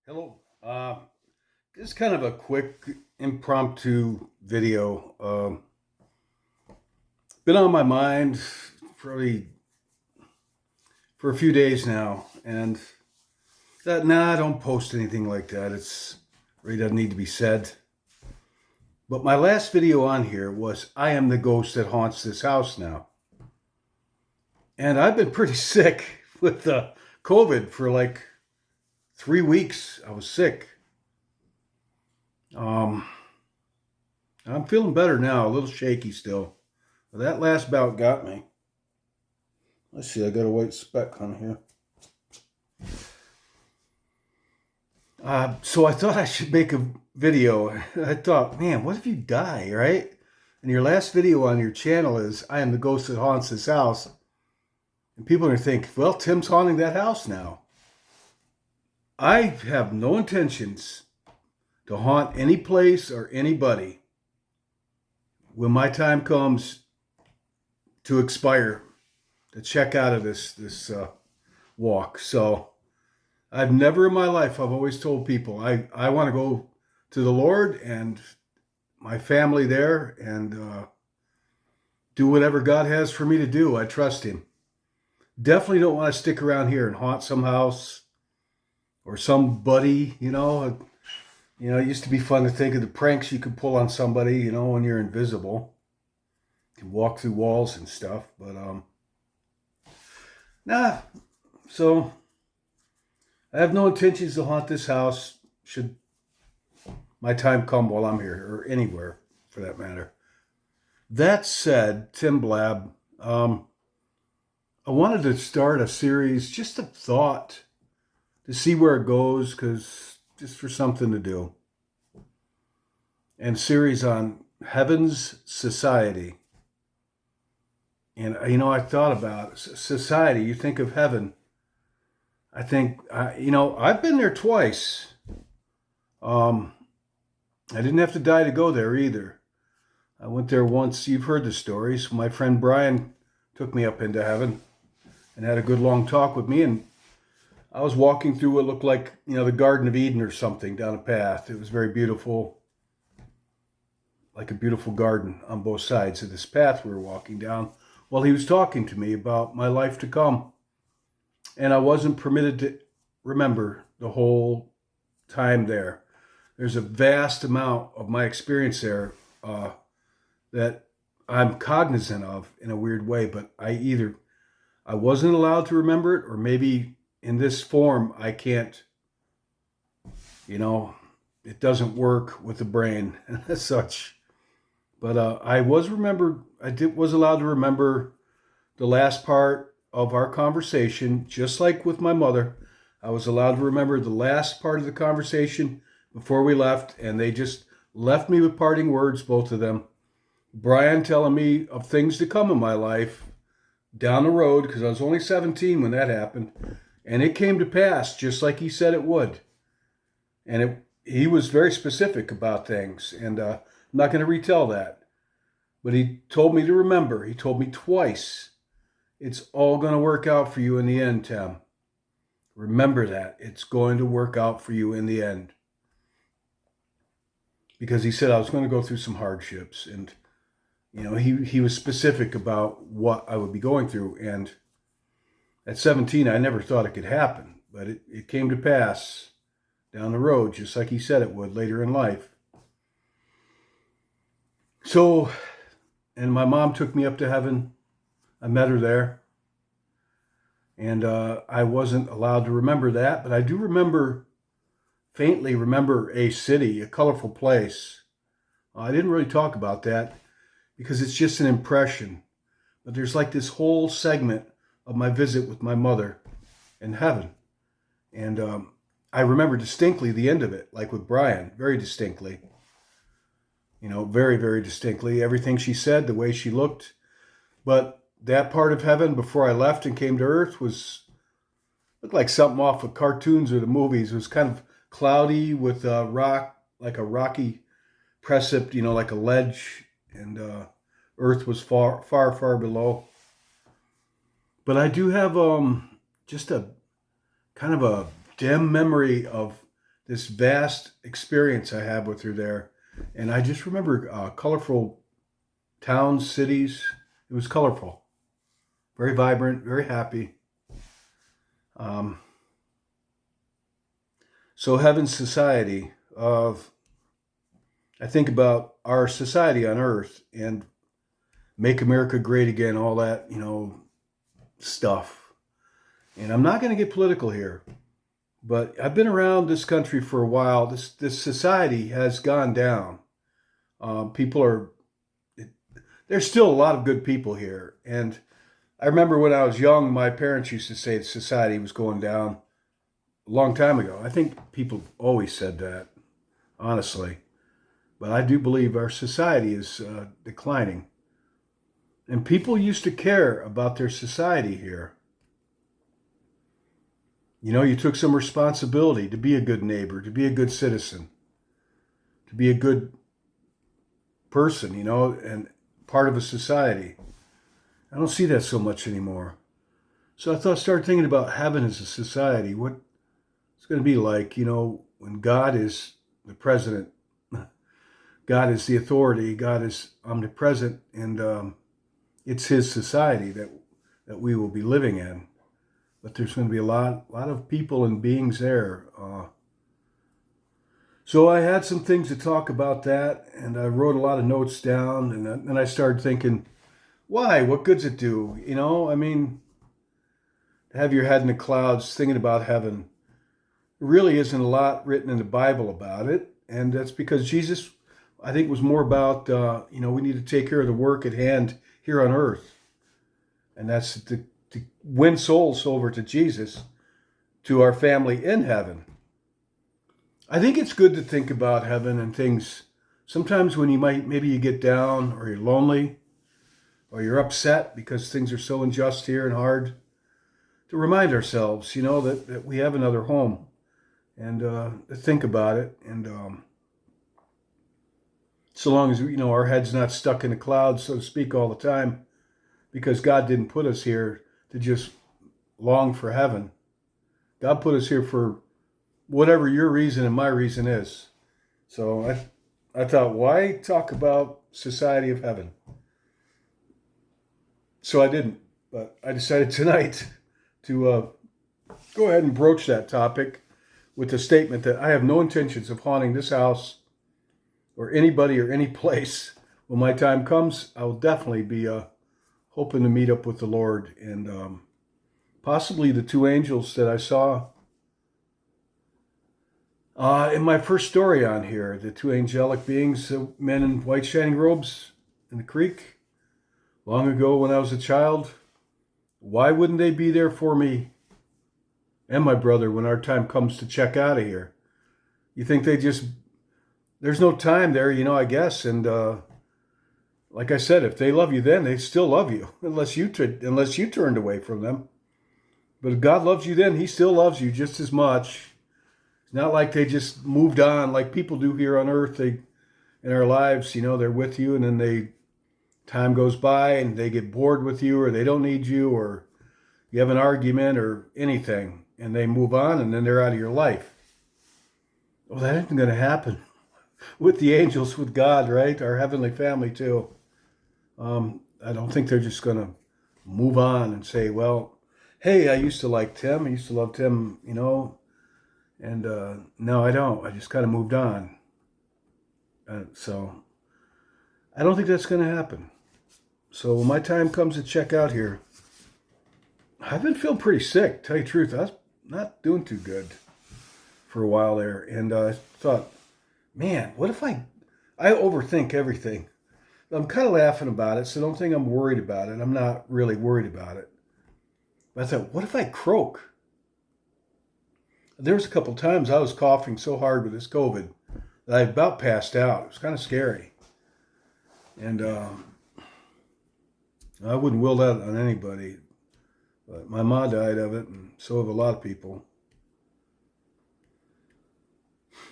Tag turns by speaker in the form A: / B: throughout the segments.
A: Hello. This is kind of a quick impromptu video. Been on my mind probably for a few days now, and I don't post anything like that. It's really doesn't need to be said. But my last video on here was I am the ghost that haunts this house now, and I've been pretty sick with COVID for like 3 weeks. I was sick. Um, I'm feeling better now, a little shaky still. But that last bout got me. Let's see, I got a white speck on here. So I thought I should make a video. I thought, man, what if you die, right? And your last video on your channel is, I am the ghost that haunts this house. And people are going to think, well, Tim's haunting that house now. I have no intentions to haunt any place or anybody when my time comes to expire, to check out of this walk. So I've never in my life, I've always told people, I want to go to the Lord and my family there and do whatever God has for me to do. I trust him. Definitely don't want to stick around here and haunt some house or somebody, it used to be fun to think of the pranks you could pull on somebody, when you're invisible. You can walk through walls and stuff, but nah. So I have no intentions to haunt this house should my time come while I'm here, or anywhere for that matter. That said, timblab, I wanted to start a series, just a thought, to see where it goes, because just for something to do. And series on Heaven's Society. And, I thought about society. You think of heaven. I think, I've been there twice. I didn't have to die to go there either. I went there once. You've heard the stories. My friend Brian took me up into heaven and had a good long talk with me. And I was walking through what looked like, the Garden of Eden or something down a path. It was very beautiful, like a beautiful garden on both sides of this path we were walking down. While he was talking to me about my life to come. And I wasn't permitted to remember the whole time there. There's a vast amount of my experience there that I'm cognizant of in a weird way, but I wasn't allowed to remember it, or maybe in this form I can't, it doesn't work with the brain as such. But I was allowed to remember the last part of our conversation, just like with my mother. I was allowed to remember the last part of the conversation before we left, and they just left me with parting words, both of them. Brian telling me of things to come in my life down the road, because I was only 17 when that happened, and it came to pass just like he said it would. And he was very specific about things, and I'm not going to retell that. But he told me to remember. He told me twice, it's all going to work out for you in the end, Tim. Remember that. It's going to work out for you in the end. Because he said I was going to go through some hardships. And, he was specific about what I would be going through. And at 17, I never thought it could happen. But it came to pass down the road, just like he said it would later in life. So, and my mom took me up to heaven. I met her there. And I wasn't allowed to remember that, but I do faintly remember a city, a colorful place. I didn't really talk about that because it's just an impression. But there's like this whole segment of my visit with my mother in heaven. And I remember distinctly the end of it, like with Brian, very distinctly. Very, very distinctly. Everything she said, the way she looked. But that part of heaven before I left and came to earth looked like something off of cartoons or the movies. It was kind of cloudy with a rock, like a rocky precipice, like a ledge, and earth was far, far, far below. But I do have just a kind of a dim memory of this vast experience I had with her there. And I just remember colorful towns, cities. It was colorful, very vibrant, very happy. Um, so heaven's society of, I think about our society on earth and make America great again, all that, stuff. And I'm not going to get political here, but I've been around this country for a while. This society has gone down. People are, there's still a lot of good people here. And I remember when I was young, my parents used to say that society was going down a long time ago. I think people always said that, honestly. But I do believe our society is declining. And people used to care about their society here. You took some responsibility to be a good neighbor, to be a good citizen, to be a good person, and part of a society. I don't see that so much anymore. So I started thinking about heaven as a society, what it's going to be like, when God is the president, God is the authority, God is omnipresent, and it's his society that we will be living in. But there's going to be a lot of people and beings there. So I had some things to talk about that, and I wrote a lot of notes down, and then I started thinking, why? What good's it do? To have your head in the clouds thinking about heaven. There really isn't a lot written in the Bible about it, and that's because Jesus, I think, was more about, we need to take care of the work at hand here on earth. And that's to win souls over to Jesus, to our family in heaven. I think it's good to think about heaven and things. Sometimes when maybe you get down or you're lonely or you're upset because things are so unjust here and hard, to remind ourselves, that we have another home and to think about it. And so long as, our head's not stuck in the clouds, so to speak, all the time, because God didn't put us here to just long for heaven. God put us here for whatever your reason and my reason is. So I thought, why talk about society of heaven? So I didn't, but I decided tonight to go ahead and broach that topic with the statement that I have no intentions of haunting this house or anybody or any place. When my time comes, I will definitely be hoping to meet up with the Lord and possibly the two angels that I saw in my first story on here, the two angelic beings, men in white shining robes in the creek, long ago when I was a child. Why wouldn't they be there for me and my brother when our time comes to check out of here? You think there's no time there, I guess. And like I said, if they love you then, they still love you, unless you turned away from them. But if God loves you then, he still loves you just as much. It's not like they just moved on like people do here on earth. In our lives, they're with you and then time goes by and they get bored with you or they don't need you or you have an argument or anything and they move on and then they're out of your life. Well, that isn't going to happen with the angels, with God, right? Our heavenly family too. I don't think they're just going to move on and say, well, hey, I used to like Tim. I used to love Tim, and no, I don't. I just kind of moved on. So I don't think that's going to happen. So when my time comes to check out here, I've been feeling pretty sick, tell you the truth. I was not doing too good for a while there. And I thought, man, what if I overthink everything. I'm kind of laughing about it, so don't think I'm worried about it. I'm not really worried about it. But I thought, what if I croak? There was a couple times I was coughing so hard with this COVID that I about passed out. It was kind of scary. And I wouldn't will that on anybody. But my ma died of it, and so have a lot of people.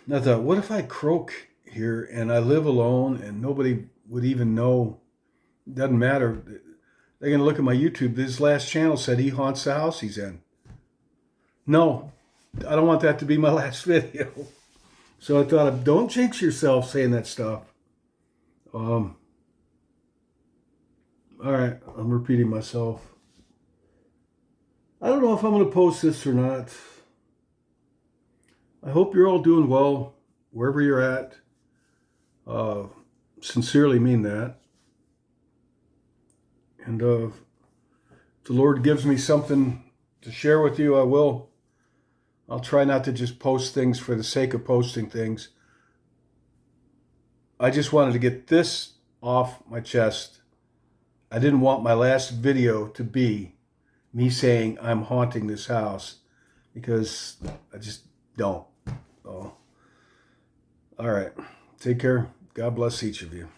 A: And I thought, what if I croak here and I live alone and nobody would even know? It doesn't matter. They're going to look at my YouTube. This last channel said he haunts the house he's in. No, I don't want that to be my last video. So I thought, don't jinx yourself saying that stuff. All right, I'm repeating myself. I don't know if I'm going to post this or not. I hope you're all doing well wherever you're at. Uh, Sincerely mean that. And if the Lord gives me something to share with you, I will. I'll try not to just post things for the sake of posting things. I just wanted to get this off my chest. I didn't want my last video to be me saying I'm haunting this house, because I just don't. So, all right. Take care. God bless each of you.